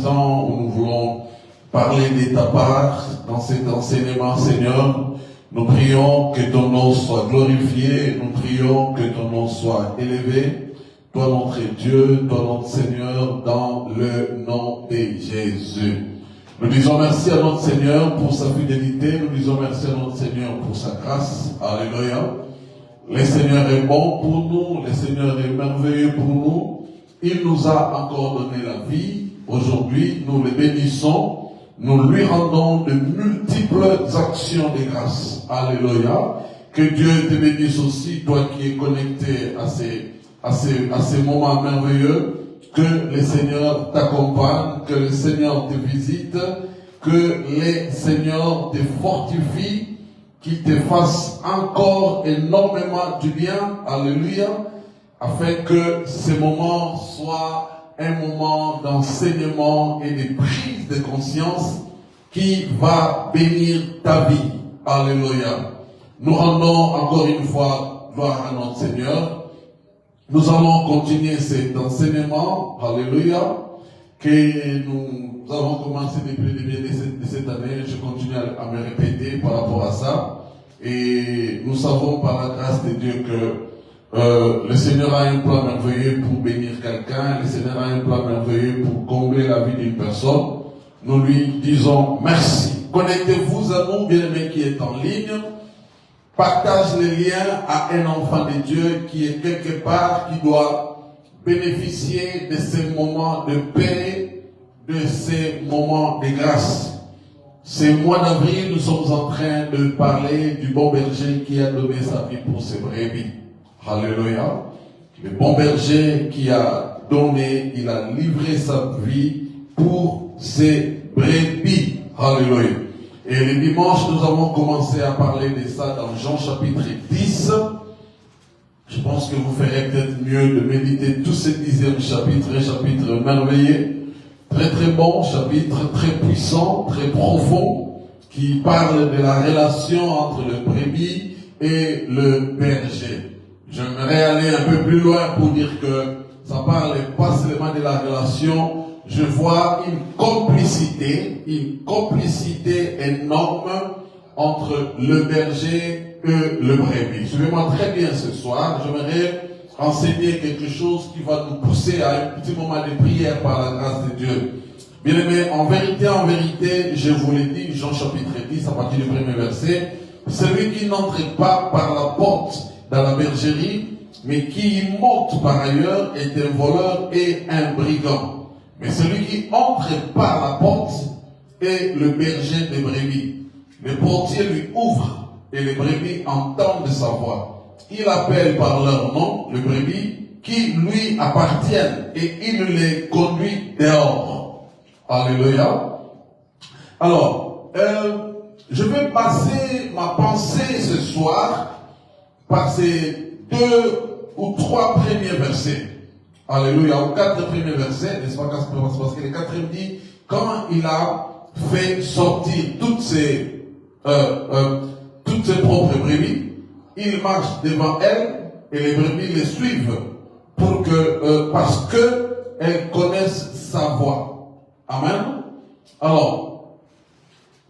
instant où nous voulons parler de ta part dans cet enseignement, Seigneur. Nous prions que ton nom soit glorifié, nous prions que ton nom soit élevé. Toi notre Dieu, toi notre Seigneur, dans le nom de Jésus. Nous disons merci à notre Seigneur pour sa fidélité, nous disons merci à notre Seigneur pour sa grâce. Alléluia. Le Seigneur est bon pour nous, le Seigneur est merveilleux pour nous. Il nous a encore donné la vie. Aujourd'hui, nous le bénissons. Nous lui rendons de multiples actions de grâce. Alléluia. Que Dieu te bénisse aussi, toi qui es connecté à ces moments merveilleux. Que le Seigneur t'accompagne, que le Seigneur te visite, que le Seigneur te fortifie, qu'il te fasse encore énormément du bien. Alléluia. Afin que ces moments soient un moment d'enseignement et de prise de conscience qui va bénir ta vie. Alléluia. Nous rendons encore une fois gloire à notre Seigneur. Nous allons continuer cet enseignement. Alléluia. Que nous avons commencé depuis le début de cette année. Je continue à me répéter par rapport à ça. Et nous savons par la grâce de Dieu que le Seigneur a un plan merveilleux pour bénir quelqu'un. Le Seigneur a un plan merveilleux pour combler la vie d'une personne. Nous lui disons merci. Connectez-vous à nous, bien-aimés qui est en ligne. Partage les liens à un enfant de Dieu qui est quelque part, qui doit bénéficier de ces moments de paix, de ces moments de grâce. Ce mois d'avril, nous sommes en train de parler du bon berger qui a donné sa vie pour ses brebis. Alléluia. Le bon berger qui a donné, il a livré sa vie pour ses brebis. Alléluia. Et le dimanche, nous avons commencé à parler de ça dans Jean chapitre 10. Je pense que vous ferez peut-être mieux de méditer tout ce 10e chapitre, un chapitre merveilleux, très très bon, chapitre très puissant, très profond, qui parle de la relation entre le brebis et le berger. J'aimerais aller un peu plus loin pour dire que ça parle pas seulement de la relation. Je vois une complicité énorme entre le berger et le brebis. Suivez-moi très bien ce soir. J'aimerais enseigner quelque chose qui va nous pousser à un petit moment de prière par la grâce de Dieu. Bien aimé, en vérité, je vous l'ai dit, Jean chapitre 10, à partir du premier verset, celui qui n'entre pas par la porte dans la bergerie, mais qui y monte par ailleurs, est un voleur et un brigand. Mais celui qui entre par la porte est le berger des brebis. Le portier lui ouvre et les brebis entendent sa voix. Il appelle par leur nom les brebis qui lui appartiennent et il les conduit dehors. Alléluia. Alors, je vais passer ma pensée ce soir par ces 2 ou 3 premiers versets. Alléluia. Aux 4 premiers versets, n'est-ce pas? Parce que le 4e dit, quand il a fait sortir toutes ses propres brebis, il marche devant elles et les brebis les suivent parce que elles connaissent sa voix. Amen. Alors,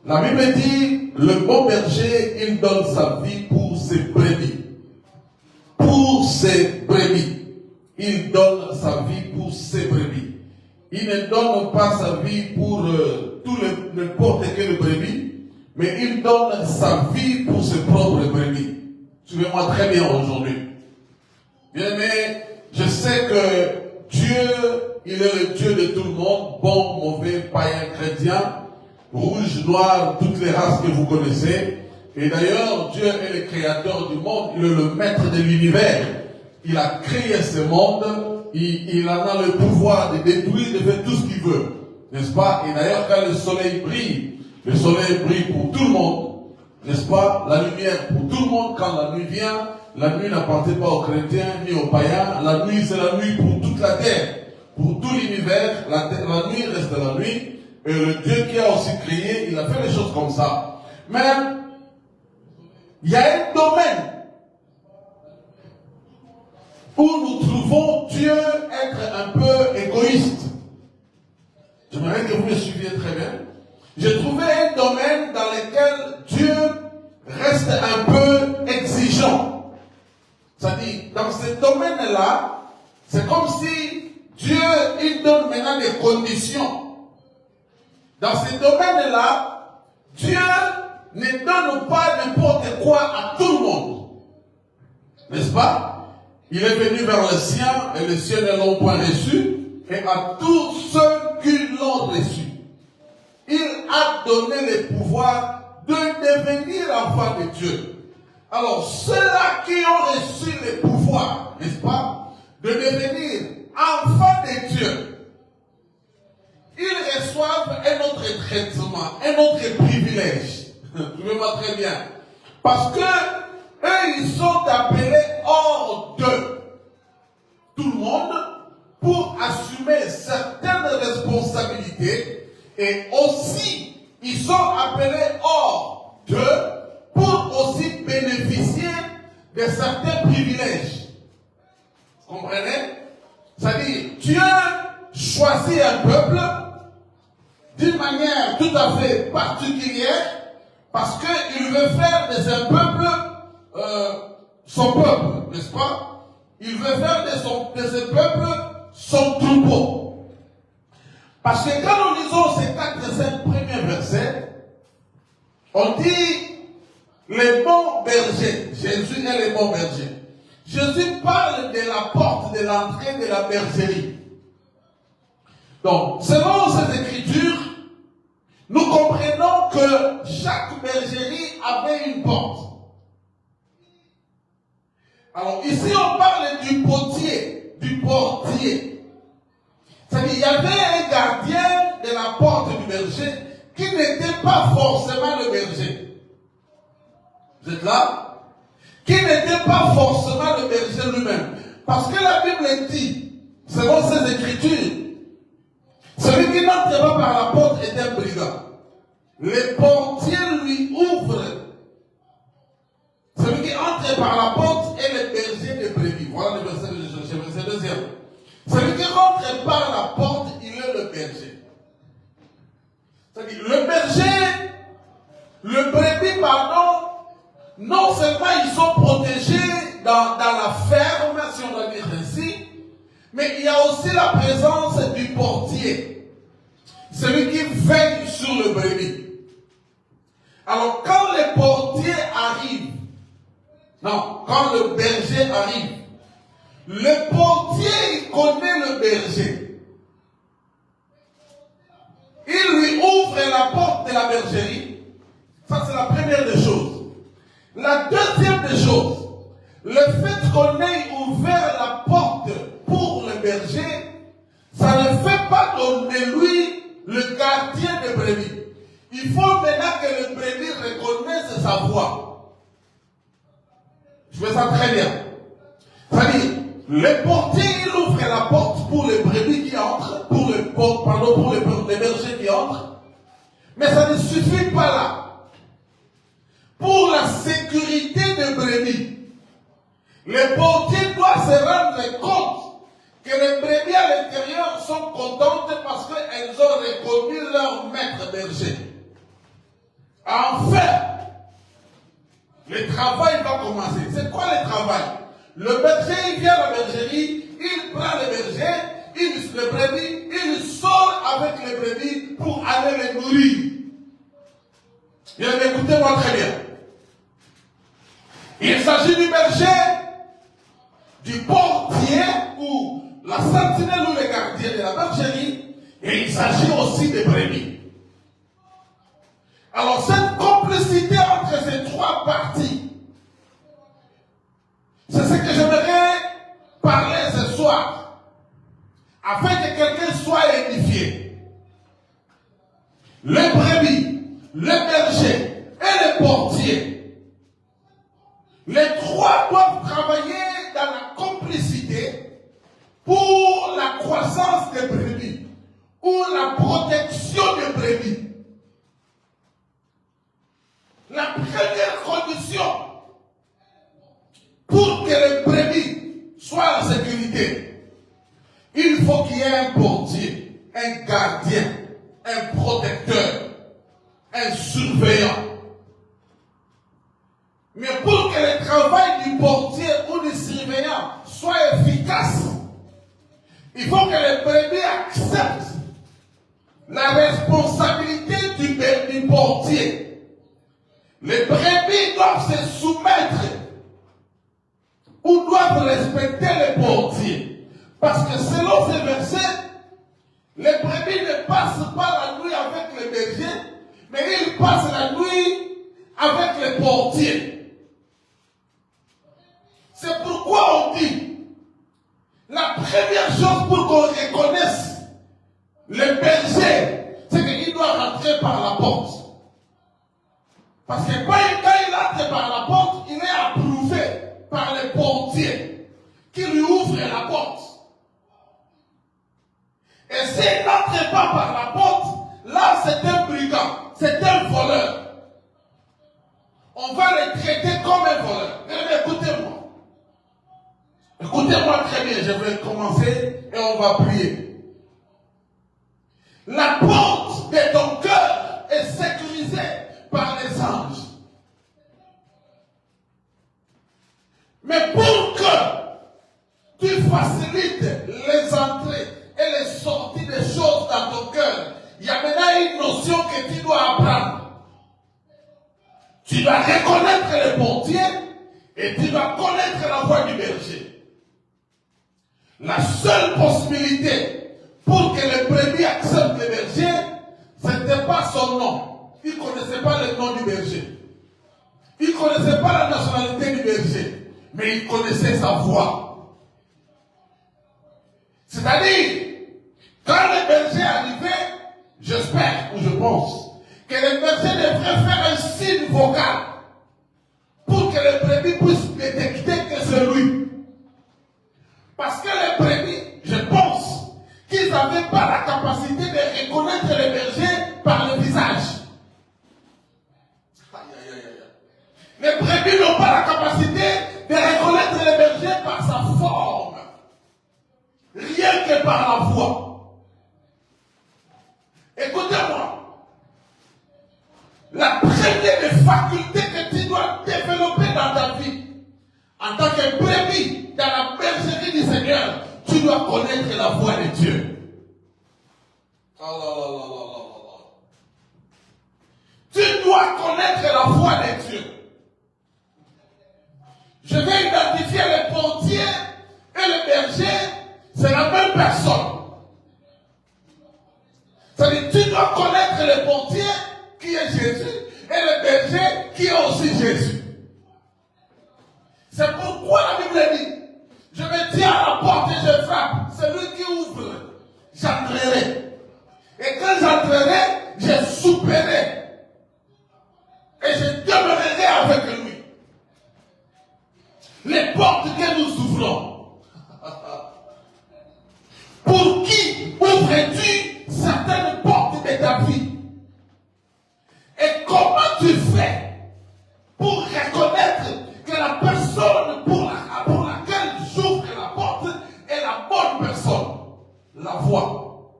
la Bible dit, le bon berger, il donne sa vie pour ses brebis. Pour ses brebis. Il donne sa vie pour ses brebis. Il ne donne pas sa vie pour n'importe quelle brebis, mais il donne sa vie pour ses propres brebis. Suivez-moi très bien aujourd'hui. Bien aimé, je sais que Dieu, il est le Dieu de tout le monde, bon, mauvais, païen, chrétien, rouge, noir, toutes les races que vous connaissez. Et d'ailleurs, Dieu est le créateur du monde, il est le maître de l'univers. Il a créé ce monde, il en a le pouvoir de détruire, de faire tout ce qu'il veut. N'est-ce pas? Et d'ailleurs, quand le soleil brille pour tout le monde. N'est-ce pas? La lumière pour tout le monde. Quand la nuit vient, la nuit n'appartient pas aux chrétiens ni aux païens. La nuit, c'est la nuit pour toute la terre. Pour tout l'univers, la nuit reste la nuit. Et le Dieu qui a aussi créé, il a fait les choses comme ça. Mais, il y a un domaine où nous trouvons Dieu être un peu égoïste. J'aimerais j'aimerais que vous me suiviez très bien. J'ai trouvé un domaine dans lequel Dieu reste un peu exigeant. C'est-à-dire, dans ce domaine-là, c'est comme si Dieu, il donne maintenant des conditions. Dans ce domaine-là, Dieu ne donne pas n'importe quoi à tout le monde. N'est-ce pas? Il est venu vers les siens et les siens ne l'ont point reçu. Et à tous ceux qui l'ont reçu, il a donné le pouvoir de devenir enfants de Dieu. Alors, ceux-là qui ont reçu le pouvoir, n'est-ce pas, de devenir enfants de Dieu, ils reçoivent un autre traitement, un autre privilège. Je me vois très bien. Parce que eux, ils sont appelés hors de tout le monde pour assumer certaines responsabilités et aussi, ils sont appelés hors d'eux pour aussi bénéficier de certains privilèges. Vous comprenez? C'est-à-dire, Dieu choisit un peuple d'une manière tout à fait particulière parce qu'il veut faire de ce peuple son peuple, n'est-ce pas? Il veut faire de ce peuple son troupeau. Parce que quand nous lisons ces 4 et 5 premiers versets, on dit les bons bergers. Jésus est les bons bergers. Jésus parle de la porte de l'entrée de la bergerie. Donc, selon ces écritures, nous comprenons que chaque bergerie avait une porte. Alors, ici, on parle du potier, du portier. C'est-à-dire, il y avait un gardien de la porte du berger qui n'était pas forcément le berger. Vous êtes là? Qui n'était pas forcément le berger lui-même. Parce que la Bible dit, selon ses écritures, celui qui n'entre pas par la porte est un brigand. Le portier lui ouvre. Celui qui entre par la porte est le berger de brebis. Voilà le verset que je cherchais, verset 2. Celui qui rentre par la porte, il est le berger. C'est-à-dire, le brebis, pardon, non seulement ils sont protégés dans la ferme, si on doit dire ainsi, mais il y a aussi la présence du portier, celui qui veille sur le brebis. Alors quand le portier arrive, quand le berger arrive, le portier il connaît le berger. Il lui ouvre la porte de la bergerie. Ça c'est la première des choses. La deuxième des choses, le fait qu'on ait ouvert la porte pour le berger, ça ne fait pas de lui le gardien de brebis. Il faut maintenant que le brebis reconnaisse sa voix. Je fais ça très bien. C'est-à-dire, le portier, il ouvre la porte pour les brebis qui entrent, pour les bergers qui entrent. Mais ça ne suffit pas là. Pour la sécurité des brebis, le portier doit se rendre compte que les brebis à l'intérieur sont contentes parce qu'elles ont reconnu leur maître berger. Enfin, le travail va commencer. C'est quoi le travail? Le berger, il vient à la bergerie, il prend le berger, le brebis, il sort avec les brebis pour aller les nourrir. Bien, écoutez-moi très bien. Il s'agit du berger, du portier ou la sentinelle ou le gardien de la bergerie, et il s'agit aussi des brebis. Alors cette complicité entre ces trois parties, c'est ce que j'aimerais parler ce soir, afin que quelqu'un soit édifié. Les brebis, le berger et le portier, les trois doivent travailler dans la complicité pour la croissance des brebis ou la protection des brebis. La première condition pour que les brebis soient en sécurité, il faut qu'il y ait un portier, un gardien. portier. Les brebis doivent se soumettre ou doivent respecter les portiers. Parce que selon ces versets, les brebis ne passent pas la nuit avec les bergers, mais ils passent la nuit avec les portiers. C'est pourquoi on dit, la première chose pour qu'on reconnaisse les bergers, c'est qu'il doit rentrer par la porte. Parce que quand il entre par la porte, il est approuvé par les portiers qui lui ouvrent la porte. Et s'il n'entre pas par la porte, là c'est un brigand, c'est un voleur. On va le traiter comme un voleur. Mais écoutez-moi. Écoutez-moi très bien, je vais commencer et on va prier. La porte de ton cœur est sécurisée par les anges. Mais pour que tu facilites les entrées et les sorties des choses dans ton cœur, il y a maintenant une notion que tu dois apprendre. Tu dois reconnaître les portiers et tu dois connaître la voix du berger. La seule possibilité pour que les brebis acceptent le berger, ce n'était pas son nom. Ils ne connaissaient pas le nom du berger. Ils ne connaissaient pas la nationalité du berger. Mais ils connaissaient sa voix. C'est-à-dire, quand le berger arrivait, j'espère ou je pense, que le berger devrait faire un signe vocal pour que les brebis puissent détecter que c'est lui. Parce que les brebis, je pense, qu'ils n'avaient pas la capacité de reconnaître les bergers par le visage. Les brebis n'ont pas la capacité de reconnaître les bergers par sa forme. Rien que par la voix. Écoutez-moi. La première des facultés que tu dois développer dans ta vie, en tant que brebis, dans la bergerie du Seigneur, tu dois connaître la voix de Dieu. Tu dois connaître la voix de Dieu. Je vais identifier les portiers et le berger, c'est la même personne. C'est-à-dire, tu dois connaître le portier qui est Jésus et le berger qui est aussi Jésus. C'est pourquoi la Bible dit, je me tiens à la porte et je frappe. Celui qui ouvre, j'entrerai. Et quand j'entrerai, je souperai. Et je demeurerai avec lui. Les portes que nous ouvrons. Pour qui ouvres-tu certaines portes de ta vie? Et comment tu fais pour reconnaître que la personne pour laquelle j'ouvre la porte est la bonne personne? La voix.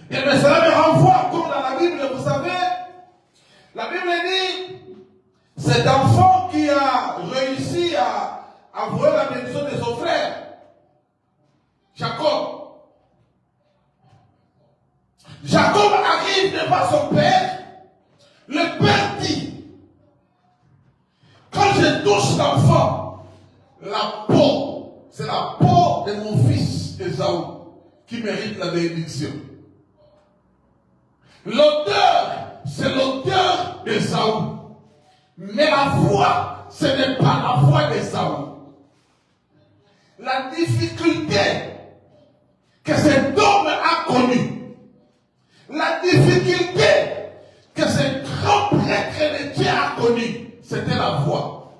Et bien cela me renvoie, comme dans la Bible, vous savez, la Bible dit, cet enfant qui a réussi à voir la bénédiction de son frère, Jacob. Jacob arrive devant son père. Le père dit, quand je touche l'enfant, la peau, c'est la peau de mon fils Ésaü qui mérite la bénédiction. L'odeur, c'est l'odeur d'Ésaü. Mais la voix, ce n'est pas la voix d'Ésaü. La difficulté que cet homme a connue, la difficulté que ce grand prêtre de Dieu a connue, c'était la voix.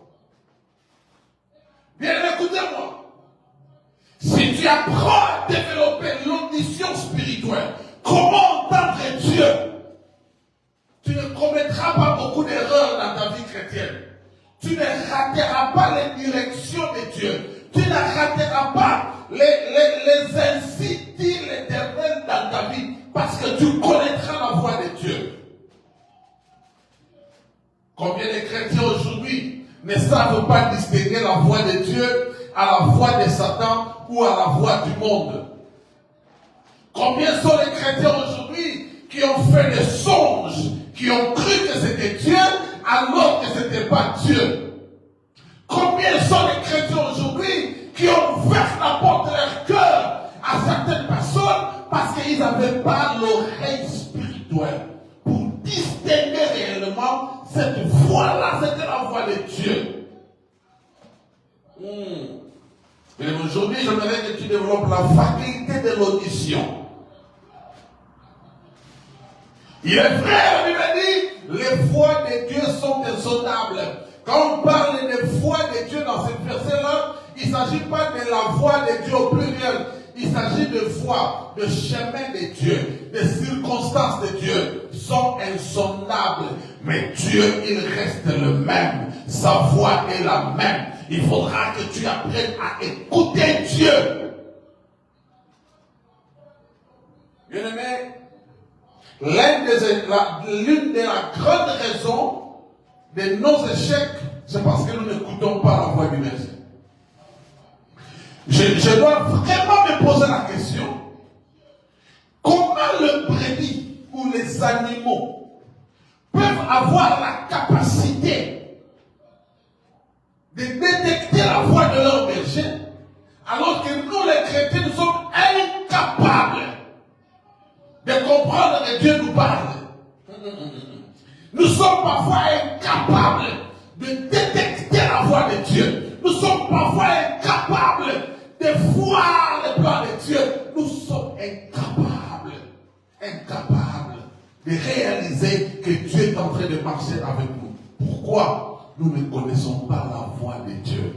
Bien, écoutez-moi. Si tu apprends à développer l'audition spirituelle, comment entendre Dieu, tu ne commettras pas beaucoup d'erreurs dans ta vie chrétienne. Tu ne rateras pas les directions de Dieu. Tu ne rateras pas les ainsi dit l'Éternel dans ta vie. Parce que tu connaîtras la voix de Dieu. Combien de chrétiens aujourd'hui ne savent pas distinguer la voix de Dieu à la voix de Satan ou à la voix du monde? Combien sont les chrétiens aujourd'hui qui ont fait des songes, qui ont l'oreille spirituelle pour distinguer réellement cette voix-là, c'est la voix de Dieu. Et aujourd'hui, j'aimerais que tu développes la faculté de l'audition. Il est vrai, la Bible dit, les voix de Dieu sont insondables. Quand on parle des voix de Dieu dans ce verset-là, il ne s'agit pas de la voix de Dieu au pluriel. Il s'agit de voix, de chemin de Dieu, des circonstances de Dieu sont insondables. Mais Dieu, il reste le même. Sa voix est la même. Il faudra que tu apprennes à écouter Dieu. Bien-aimé, l'une des grandes raisons de nos échecs, c'est parce que nous n'écoutons pas la voix du Messie. Je dois vraiment me poser la question, comment le brebis ou les animaux peuvent avoir la capacité de détecter la voix de leur berger, alors que nous les chrétiens, nous sommes incapables de comprendre que Dieu nous parle. Nous sommes parfois incapables de détecter la voix de Dieu. Nous sommes parfois incapables de voir le plan de Dieu. Nous sommes incapables de réaliser que Dieu est en train de marcher avec nous. Pourquoi? Nous ne connaissons pas la voix de Dieu.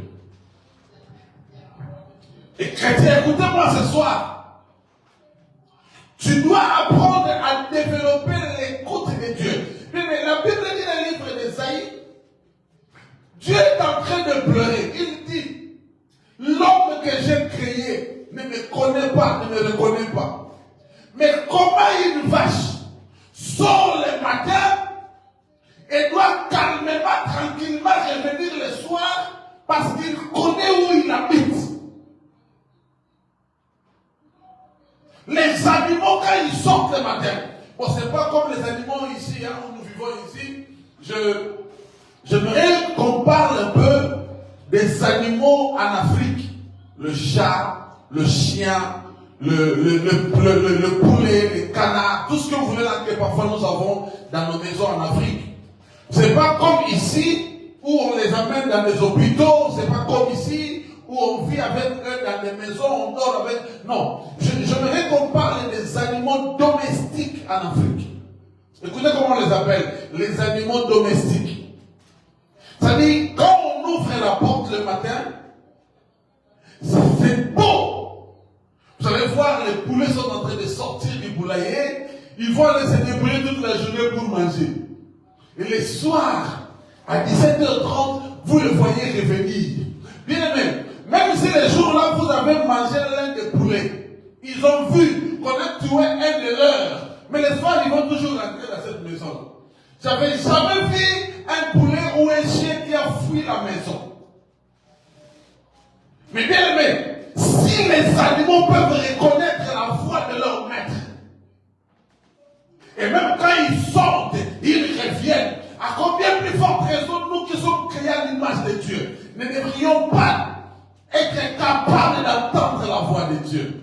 Et chrétiens, écoutez-moi ce soir. Tu dois apprendre à développer l'écoute de Dieu. Mais la Bible dit dans le livre d'Ésaïe, Dieu est en train de pleurer. Il dit, l'homme que j'ai créé ne me connaît pas, ne me reconnaît pas. Mais comment une vache sort le matin et doit calmement, tranquillement revenir le soir parce qu'il connaît où il habite. Les animaux, quand ils sortent le matin, bon, c'est pas comme les animaux ici, hein, où nous vivons ici. J'aimerais qu'on parle un peu des animaux en Afrique. Le chat, le chien, le poulet, les canards, tout ce que vous voulez là que parfois nous avons dans nos maisons en Afrique. C'est pas comme ici où on les amène dans des hôpitaux, c'est pas comme ici où on vit avec eux dans des maisons, on dort avec. Non, j'aimerais qu'on parle des animaux domestiques en Afrique. Écoutez comment on les appelle, les animaux domestiques. C'est-à-dire, quand on ouvre la porte le matin, c'est beau. Vous allez voir, les poulets sont en train de sortir du poulailler. Ils vont aller se débrouiller toute la journée pour manger. Et le soir, à 17h30, vous le voyez revenir. Bien aimé, même si les jours-là, vous avez mangé l'un des poulets, ils ont vu qu'on a tué un de leurs. Mais les soirs, ils vont toujours rentrer dans cette maison. J'avais jamais vu un poulet ou un chien qui a fui la maison. Mais bien aimé, si les animaux peuvent reconnaître la voix de leur maître, et même quand ils sortent, ils reviennent, à combien plus forte raison nous qui sommes créés à l'image de Dieu ne devrions pas être capables d'entendre la voix de Dieu?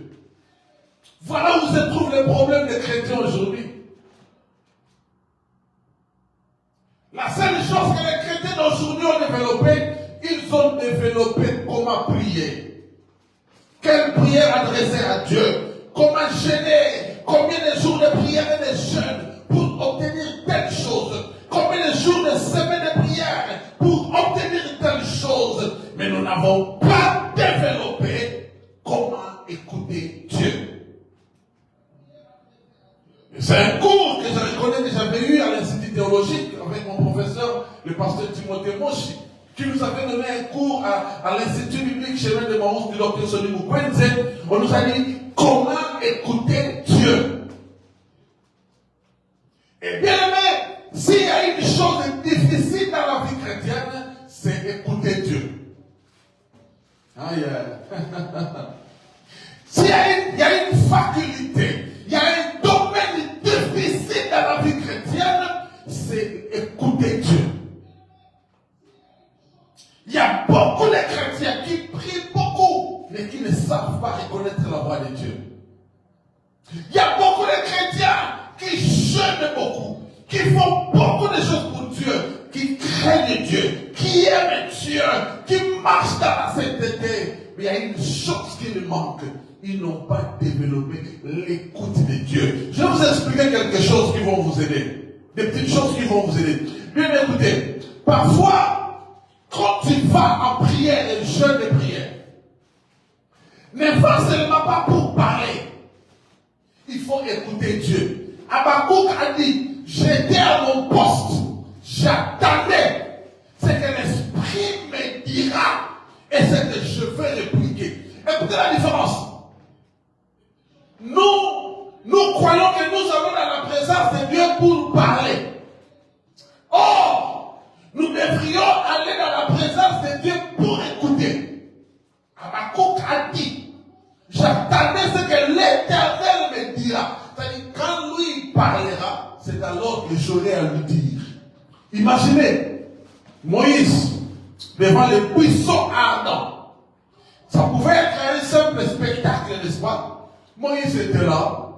Voilà où se trouve le problème des chrétiens aujourd'hui. La seule chose que les chrétiens d'aujourd'hui ont développé, ils ont développé comment prier. Quelle prière adresser à Dieu. Comment gêner. Combien de jours de prière et de jeûne pour obtenir telle chose. Combien de jours de semaines de prière pour obtenir telle chose. Mais nous n'avons pas développé comment écouter Dieu. C'est un cours que je reconnais que j'avais eu à l'Institut théologique avec mon professeur, le pasteur Timothée Moshi, qui nous avait donné un cours à l'Institut biblique Chemin de Marousse du Dr. Sonny Mukwenze. On nous a dit comment écouter Dieu. Et bien aimé, s'il y a une chose difficile dans la vie chrétienne, c'est écouter Dieu. Aïe. S'il y a une faculté, il y a un domaine difficile dans la vie chrétienne, c'est écouter Dieu. Il y a beaucoup de chrétiens qui prient beaucoup, mais qui ne savent pas reconnaître la voix de Dieu. Il y a beaucoup de chrétiens manque? Ils n'ont pas développé l'écoute de Dieu. Je vais vous expliquer quelque chose qui vont vous aider. Des petites choses qui vont vous aider. Bien écoutez, parfois, quand tu vas en prière et jeûne de prière, ne va seulement pas pour parler. Il faut écouter Dieu. Habakkuk a dit, j'étais à mon poste, j'attendais ce que l'Esprit me dira et ce que je vais répliquer. Écoutez la différence. Nous croyons que nous avons dans la présence de Dieu pour parler. Or, nous devrions aller dans la présence de Dieu pour écouter. Habakkuk a dit, j'attendais ce que l'Éternel me dira. C'est-à-dire, quand lui parlera, c'est alors que j'aurai à lui dire. Imaginez, Moïse, devant le buisson ardent. Ça pouvait être un simple spectacle, n'est-ce pas? Moïse était là,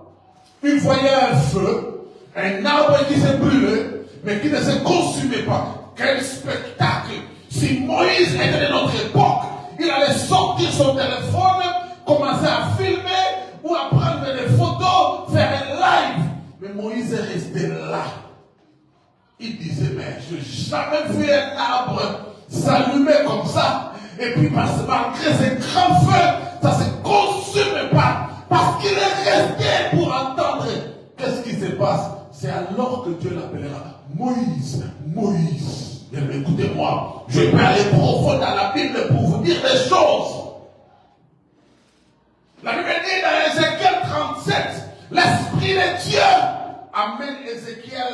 il voyait un feu, un arbre qui se brûlait, mais qui ne se consumait pas. Quel spectacle! Si Moïse était de notre époque, il allait sortir son téléphone, commencer à filmer ou à prendre des photos, faire un live. Mais Moïse est resté là. Il disait, mais je n'ai jamais vu un arbre s'allumer comme ça. Et puis malgré ces grands feux, ça ne se consume pas. Parce qu'il est resté pour entendre. Qu'est-ce qui se passe? C'est alors que Dieu l'appellera. Moïse, Moïse. Bien, écoutez-moi, je vais aller profond dans la Bible pour vous dire des choses. La Bible dit dans Ézéchiel 37, l'Esprit de Dieu amène Ézéchiel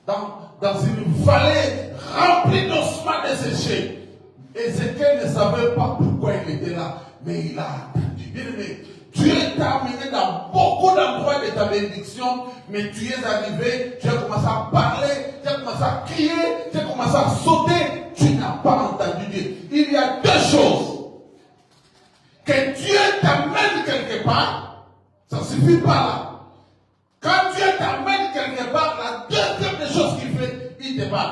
dans une vallée remplie d'ossements desséchés. Ézéchiel ne savait pas pourquoi il était là, mais il a attendu. Bien aimé, Dieu t'a amené dans beaucoup d'endroits de ta bénédiction, mais tu es arrivé, tu as commencé à parler, tu as commencé à crier, tu as commencé à sauter, tu n'as pas entendu Dieu. Il y a deux choses. Que Dieu t'amène quelque part, ça ne suffit pas là. Quand Dieu t'amène quelque part, la deuxième des choses qu'il fait, il te parle.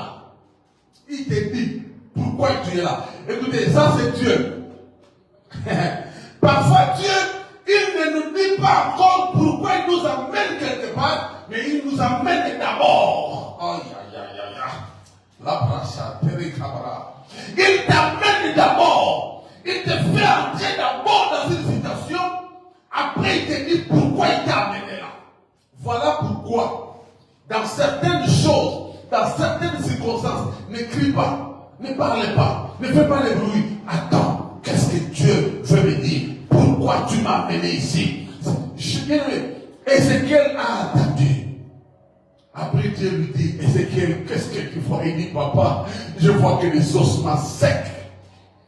Il te dit pourquoi tu es là. Écoutez, ça c'est Dieu. Parfois Dieu, il ne nous dit pas encore pourquoi il nous amène quelque part, mais il nous amène d'abord. Il t'amène d'abord. Il te fait entrer d'abord dans une situation, après il te dit pourquoi il t'a amené là. Voilà pourquoi, dans certaines choses, dans certaines circonstances, ne crie pas, ne parle pas, ne fais pas de bruit. Attends, qu'est-ce que Dieu veut me dire? Pourquoi tu m'as amené ici? Ézéchiel a attendu. Après Dieu lui dit, Ézéchiel, qu'est-ce que tu vois? Il dit, papa, je vois que les ossements secs,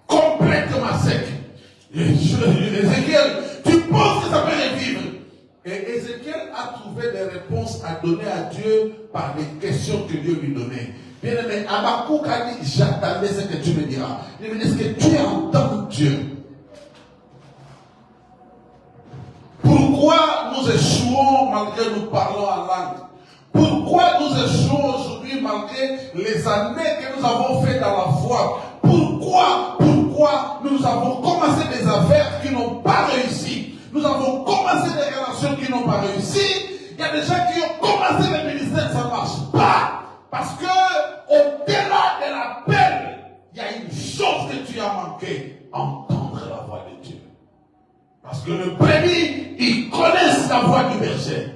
complètement secs. Ézéchiel, tu penses que ça peut revivre? Et Ézéchiel a trouvé des réponses à donner à Dieu par les questions que Dieu lui donnait. Bien aimé, Habakkuk a dit, j'attendais ce que tu me diras. Il me dit, est-ce que tu entends Dieu? Pourquoi nous échouons malgré nous parlons en langue? Pourquoi nous échouons aujourd'hui malgré les années que nous avons fait dans la foi? Pourquoi nous avons commencé des affaires qui n'ont pas réussi? Nous avons commencé des relations qui n'ont pas réussi. Il y a des gens qui ont commencé le ministère, ça ne marche pas. Parce que au-delà de l'appel, il y a une chose que tu as manqué, entendre la voix de Dieu. Parce que le brebis, ils connaissent la voix du berger.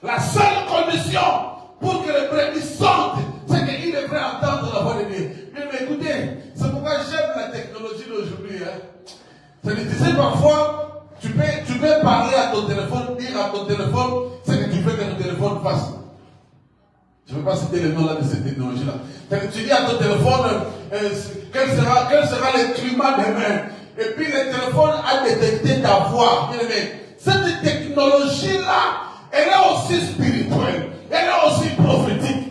La seule condition pour que le brebis sorte, c'est qu'il devrait entendre la voix de Dieu. Mais écoutez, c'est pourquoi j'aime la technologie d'aujourd'hui. C'est que tu sais, parfois, tu peux parler à ton téléphone, dire à ton téléphone ce que tu veux que ton téléphone fasse. Je ne vais pas citer le nom là de cette technologie-là. Tu dis à ton téléphone quel sera le climat demain. Et puis le téléphone a détecté ta voix. Cette technologie-là, elle est aussi spirituelle. Elle est aussi prophétique.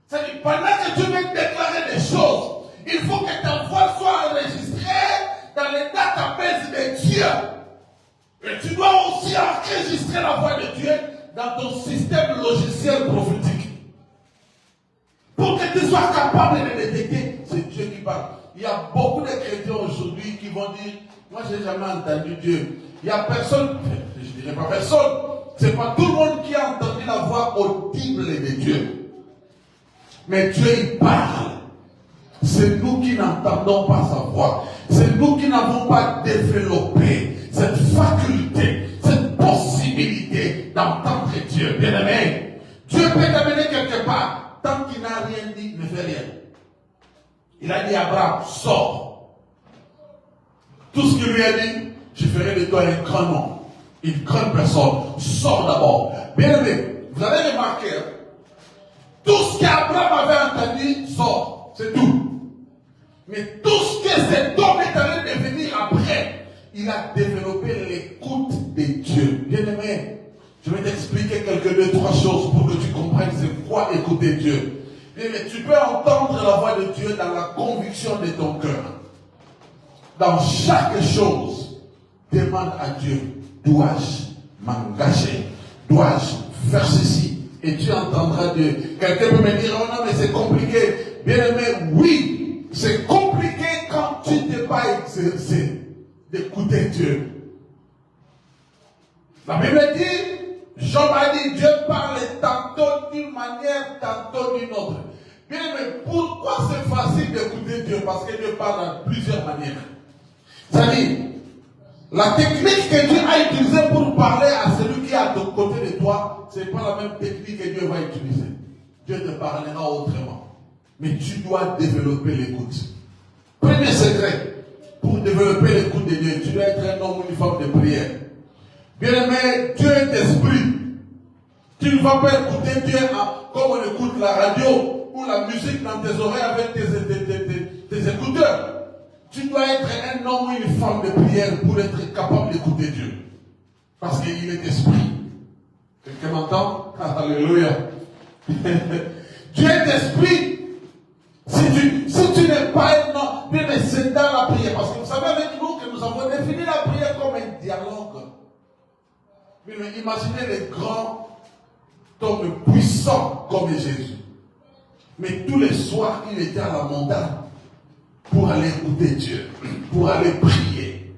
C'est-à-dire, pendant que tu veux déclarer des choses, il faut que ta voix soit enregistrée dans les databases de Dieu. Et tu dois aussi enregistrer la voix de Dieu dans ton système logiciel prophétique. Pour que tu sois capable de détecter, c'est Dieu qui parle. il y a beaucoup de chrétiens aujourd'hui qui vont dire, moi je n'ai jamais entendu Dieu. Il n'y a personne, je ne dirais pas personne, ce n'est pas tout le monde qui a entendu la voix audible de Dieu. Mais Dieu il parle. C'est nous qui n'entendons pas sa voix. C'est nous qui n'avons pas développé cette faculté, cette possibilité d'entendre Dieu. Bien aimé, Dieu peut t'amener quelque part. Tant qu'il n'a rien dit, ne fais rien. Il a dit à Abraham, sors. Tout ce qu'il lui a dit, je ferai de toi un grand nom, une grande personne. Sors d'abord. Bien aimé, vous avez remarqué, tout ce qu'Abraham avait entendu, sort. C'est tout. Mais tout ce que cet homme est allé devenir après, il a développé l'écoute de Dieu. Bien aimé, je vais t'expliquer deux, trois choses pour que tu comprennes c'est quoi écouter Dieu. Bien aimé, tu peux entendre la voix de Dieu dans la conviction de ton cœur. Dans chaque chose, demande à Dieu, dois-je m'engager? Dois-je faire ceci? Et tu entendras Dieu. Quelqu'un peut me dire, oh non, mais c'est compliqué. Bien aimé, oui. C'est compliqué quand tu n'es pas exercé d'écouter Dieu. La Bible dit, Job a dit, Dieu parle tantôt d'une manière, tantôt d'une autre. Bien, mais pourquoi c'est facile d'écouter Dieu? Parce que Dieu parle de plusieurs manières. C'est-à-dire, la technique que Dieu a utilisée pour parler à celui qui est à côté de toi, ce n'est pas la même technique que Dieu va utiliser. Dieu te parlera autrement. Mais tu dois développer l'écoute. Premier secret, pour développer l'écoute de Dieu, tu dois être un homme ou une femme de prière. Bien-aimé, Dieu est esprit. Tu ne vas pas écouter Dieu comme on écoute la radio ou la musique dans tes oreilles avec tes écouteurs. Tu dois être un homme ou une femme de prière pour être capable d'écouter Dieu. Parce qu'il est esprit. Quelqu'un m'entend? Alléluia. Dieu est esprit. Si tu n'es pas un homme, mais c'est dans la prière. Parce que vous savez avec nous que nous avons défini la prière comme un dialogue. Mais imaginez les grands hommes puissants comme Jésus. Mais tous les soirs, il était à la montagne pour aller écouter Dieu, pour aller prier.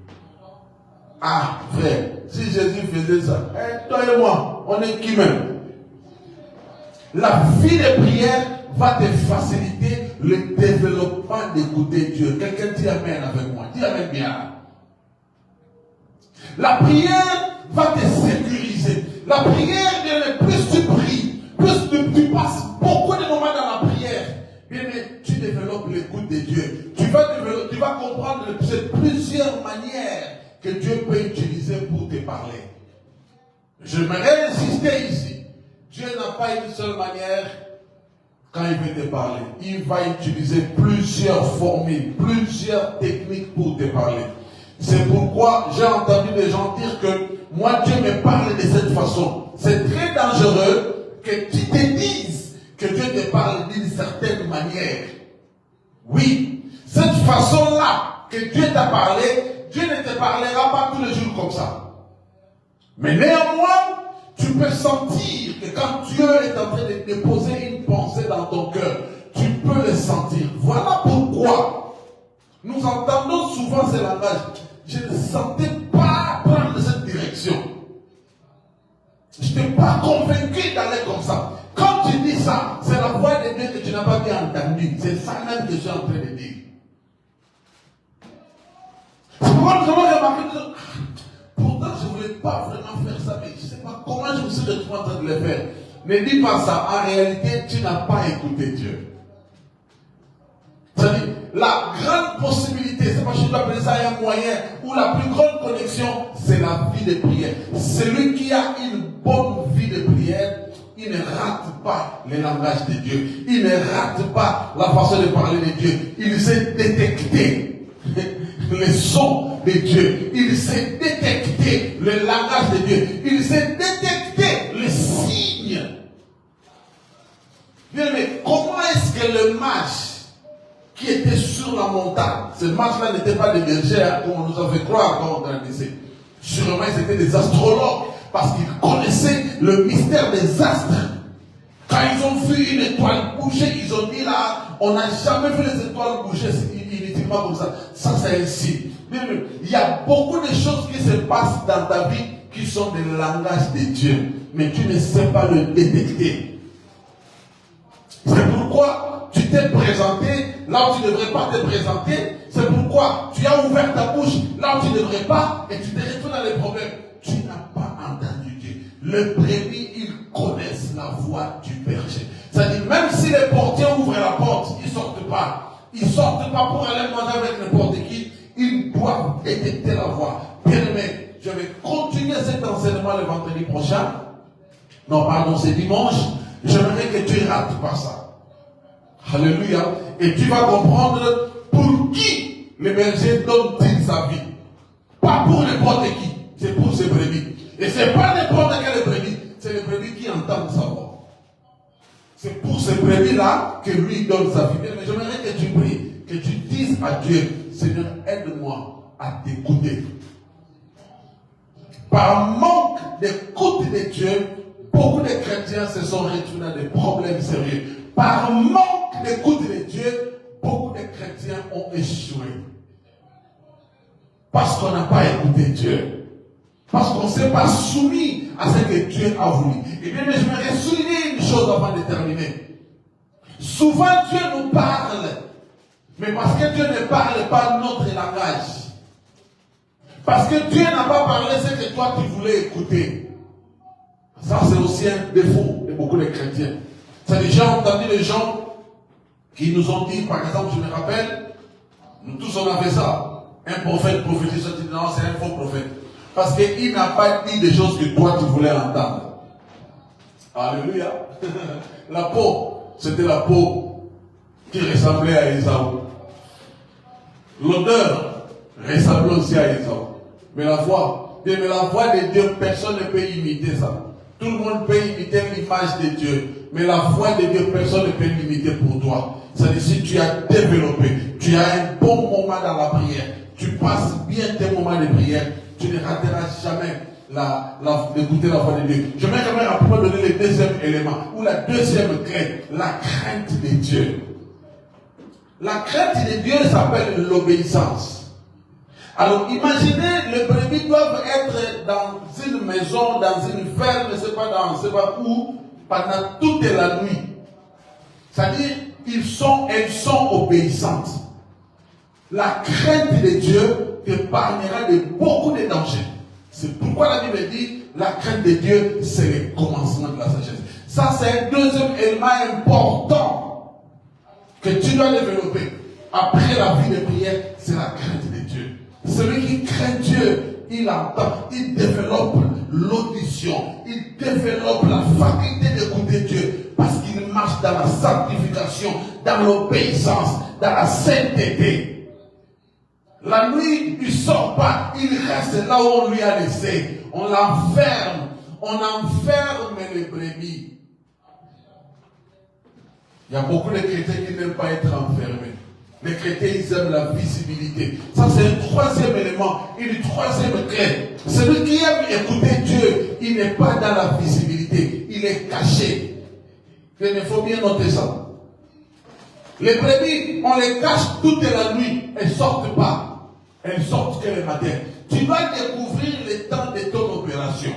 Ah, frère, si Jésus faisait ça, toi et moi, on est qui même? La vie de prière va te faciliter le développement d'écouter Dieu. Quelqu'un dit Amen avec moi. Dis Amen bien. La prière va te sécuriser. La prière, plus tu pries, plus tu passes beaucoup de moments dans la prière, bien, tu développes l'écoute de Dieu. Tu vas comprendre plusieurs manières que Dieu peut utiliser pour te parler. J'aimerais insister ici. Dieu n'a pas une seule manière quand il veut te parler. Il va utiliser plusieurs formules, plusieurs techniques pour te parler. C'est pourquoi j'ai entendu des gens dire que moi Dieu me parle de cette façon. C'est très dangereux que tu te dises que Dieu te parle d'une certaine manière. Oui, cette façon-là que Dieu t'a parlé, Dieu ne te parlera pas tous les jours comme ça. Mais néanmoins, tu peux sentir que quand Dieu est en train de déposer une pensée dans ton cœur, tu peux le sentir. Voilà pourquoi nous entendons souvent ce langage. Je ne sentais pas prendre cette direction. Je n'étais pas convaincu d'aller comme ça. Quand tu dis ça, c'est la voix de Dieu que tu n'as pas bien entendue. C'est ça même que je suis en train de dire. C'est pourquoi nous avons remarqué que pourtant je ne voulais pas vraiment faire ça, mais je ne sais pas comment je me suis retrouvé en train de le faire. Ne dis pas ça. En réalité, tu n'as pas écouté Dieu. C'est-à-dire, la grande possibilité, c'est pas que je dois appeler ça un moyen, ou la plus grande connexion, c'est la vie de prière. Celui qui a une bonne vie de prière, il ne rate pas le langage de Dieu. Il ne rate pas la façon de parler de Dieu. Il sait détecter les sons de Dieu. Il sait détecter le langage de Dieu. Il sait détecter les signes. Bien, mais comment est-ce que le mage qui était sur la montagne, ce mage-là n'était pas des bergers, comme on nous a fait croire quand on a dit. Sûrement, c'était des astrologues, parce qu'ils connaissaient le mystère des astres. Quand ils ont vu une étoile bouger, ils ont dit là, on n'a jamais vu les étoiles bouger inutilement. sentiments comme ça. Ça, c'est un signe. Il y a beaucoup de choses qui se passent dans ta vie qui sont des langages de Dieu, mais tu ne sais pas le détecter. C'est pourquoi tu t'es présenté là où tu ne devrais pas te présenter. C'est pourquoi tu as ouvert ta bouche là où tu ne devrais pas et tu te retrouves dans les problèmes. Tu n'as pas entendu Dieu. Les brebis, ils connaissent la voix du berger. C'est-à-dire, même si les portiers ouvrent la porte, ils ne sortent pas. Ils ne sortent pas pour aller manger avec n'importe qui. Ils doivent détecter la voix. Bien aimé, je vais continuer cet enseignement le vendredi prochain. Non, pardon, c'est dimanche. J'aimerais que tu rates pas ça. Alléluia. Et tu vas comprendre pour qui le berger donne-t-il sa vie. Pas pour n'importe qui. C'est pour ses brebis. Et ce n'est pas n'importe quelle brebis. C'est les brebis qui entendent sa voix. C'est pour ces brebis-là que lui donne sa vie. Mais j'aimerais que tu pries, que tu dises à Dieu, Seigneur, aide-moi à t'écouter. Par manque d'écoute de Dieu, beaucoup de chrétiens se sont retrouvés dans des problèmes sérieux. Par manque d'écoute de Dieu, beaucoup de chrétiens ont échoué. Parce qu'on n'a pas écouté Dieu. Parce qu'on ne s'est pas soumis à ce que Dieu a voulu. Et bien, je voudrais souligner une chose avant de terminer. Souvent, Dieu nous parle. Mais parce que Dieu ne parle pas notre langage. Parce que Dieu n'a pas parlé ce que toi tu voulais écouter. Ça, c'est aussi un défaut de beaucoup de chrétiens. C'est déjà entendu les gens qui nous ont dit, par exemple, je me rappelle, nous tous on a fait ça. Un prophète prophétise, non, c'est un faux prophète. Parce qu'il n'a pas dit des choses que toi tu voulais entendre. Alléluia. La peau, c'était la peau qui ressemblait à Ésaü. L'odeur ressemblait aussi à Ésaü. Mais la voix de Dieu, personne ne peut imiter ça. Tout le monde peut imiter l'image de Dieu. Mais la voix de Dieu, personne ne peut l'imiter pour toi. C'est-à-dire, si tu as développé, tu as un bon moment dans la prière, tu passes bien tes moments de prière, tu ne rateras jamais d'écouter la voix de Dieu. Je vais quand même rapidement donner le deuxième élément, ou la deuxième clé, la crainte de Dieu. La crainte de Dieu s'appelle l'obéissance. Alors imaginez, les brebis doivent être dans une maison, dans une ferme, je ne sais pas où, pendant toute la nuit. C'est-à-dire, elles sont obéissantes. La crainte de Dieu t'épargnera de beaucoup de dangers. C'est pourquoi la Bible dit, la crainte de Dieu, c'est le commencement de la sagesse. Ça, c'est un deuxième élément important que tu dois développer. Après la vie de prière, c'est la crainte de Dieu. Celui qui craint Dieu, il entend, il développe l'audition, il développe la faculté d'écouter Dieu, parce qu'il marche dans la sanctification, dans l'obéissance, dans la sainteté. La nuit, il ne sort pas, il reste là où on lui a laissé. On l'enferme, on enferme les brebis. Il y a beaucoup de chrétiens qui n'aiment pas être enfermés. Les chrétiens, ils aiment la visibilité. Ça, c'est un troisième élément. Une troisième clé. Celui qui aime écouter Dieu, il n'est pas dans la visibilité. Il est caché. Il faut bien noter ça. Les brebis, on les cache toute la nuit. Elles ne sortent pas. Elles sortent que le matin. Tu dois découvrir les temps de ton opération.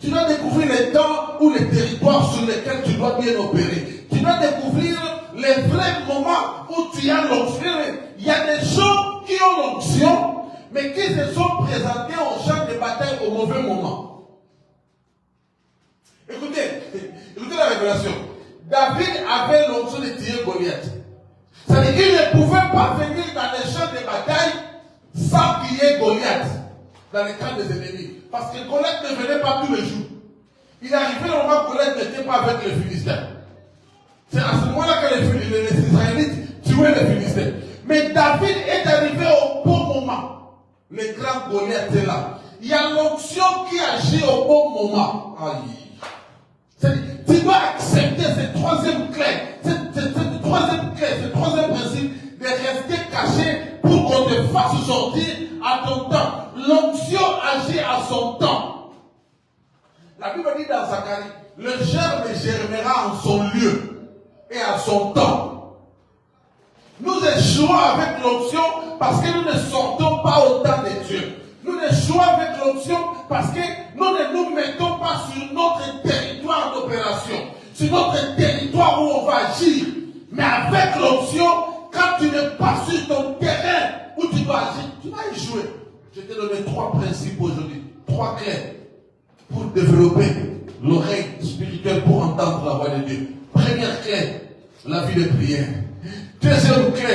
Tu dois découvrir les temps ou les territoires sur lesquels tu dois bien opérer. Tu dois découvrir les vrais moments où tu as l'onction. Il y a des gens qui ont l'onction, mais qui se sont présentés au champ de bataille au mauvais moment. Écoutez la révélation. David avait l'onction de tirer Goliath. C'est-à-dire qu'il ne pouvait pas venir dans les champs de bataille sans qu'il y ait Goliath dans les camps des ennemis. Parce que Goliath ne venait pas tous les jours. Il arrivait au moment où Goliath n'était pas avec les Philistins. C'est à ce moment-là que les Israélites tuaient les Philistins. Mais David est arrivé au bon moment. Le grand Goliath est là. Il y a l'onction qui agit au bon moment. Aïe. Tu dois accepter cette troisième clé, cette troisième principe de rester caché pour qu'on te fasse sortir à ton temps. L'onction agit à son temps. La Bible dit dans Zacharie, le germe germera en son lieu et à son temps. Nous échouons avec l'onction parce que nous ne sortons pas au temps de Dieu. Nous échouons avec l'onction parce que nous ne nous mettons pas sur notre territoire d'opération, sur notre territoire où on va agir. Mais avec l'onction, quand tu n'es pas sur ton terrain où tu dois agir, tu vas y jouer. Je t'ai donné 3 principes aujourd'hui, 3 clés pour développer l'oreille spirituelle pour entendre la voix de Dieu. Première clé, la vie de prière. Deuxième clé,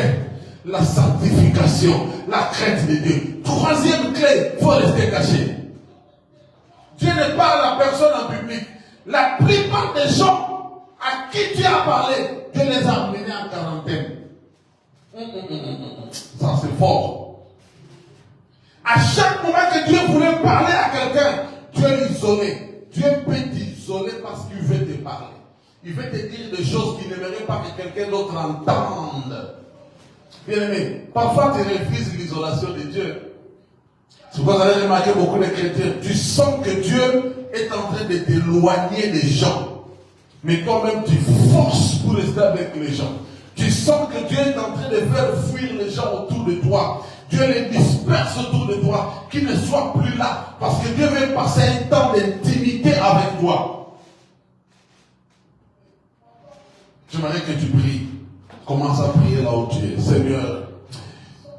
la sanctification, la crainte de Dieu. Troisième clé, il faut rester caché. Dieu ne parle à personne en public. La plupart des gens à qui tu as parlé, Dieu les a amenés en quarantaine. Ça c'est fort. À chaque moment que Dieu voulait parler à quelqu'un, Dieu l'isolait. Dieu peut t'isoler parce qu'il veut te parler. Il veut te dire des choses qu'il n'aimerait pas que quelqu'un d'autre entende. Bien aimé, parfois tu refuses l'isolation de Dieu. C'est pourquoi vous avez remarqué beaucoup de chrétiens. Tu sens que Dieu est en train de t'éloigner des gens. Mais toi-même tu forces pour rester avec les gens. Tu sens que Dieu est en train de faire fuir les gens autour de toi. Dieu les disperse autour de toi, qu'ils ne soient plus là. Parce que Dieu veut passer un temps d'intimité avec toi. J'aimerais que tu pries. Commence à prier là où tu es. Seigneur,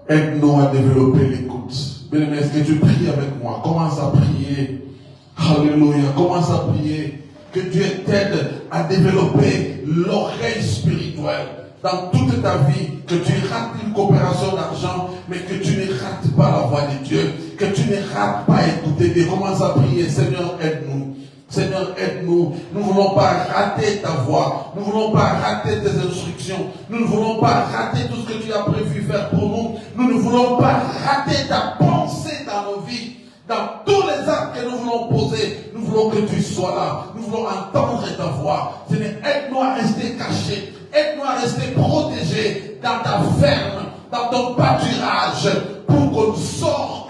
aide-nous à développer l'écoute. Bien-aimé, est-ce que tu pries avec moi? Commence à prier. Alléluia. Commence à prier. Que Dieu t'aide à développer l'oreille spirituelle dans toute ta vie. Que tu rates une coopération d'argent, mais que tu ne rates pas la voix de Dieu. Que tu ne rates pas écouter Dieu. Commence à prier. Seigneur, aide-nous. Seigneur, aide-nous. Nous ne voulons pas rater ta voix. Nous ne voulons pas rater tes instructions. Nous ne voulons pas rater tout ce que tu as prévu faire pour nous. Nous ne voulons pas rater ta pensée dans nos vies. Dans tous les actes que nous voulons poser, nous voulons que tu sois là. Nous voulons entendre ta voix. Seigneur, aide-nous à rester cachés. Aide-nous à rester protégés dans ta ferme, dans ton pâturage, pour qu'on sorte